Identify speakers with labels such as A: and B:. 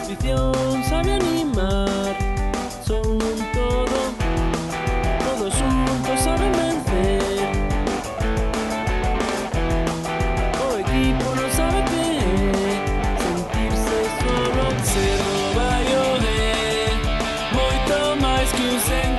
A: afición sabe animar, son un todo, todos juntos saben vencer. O equipo non sabe que é sentirse solo. Ser do Baio é moito máis que un sen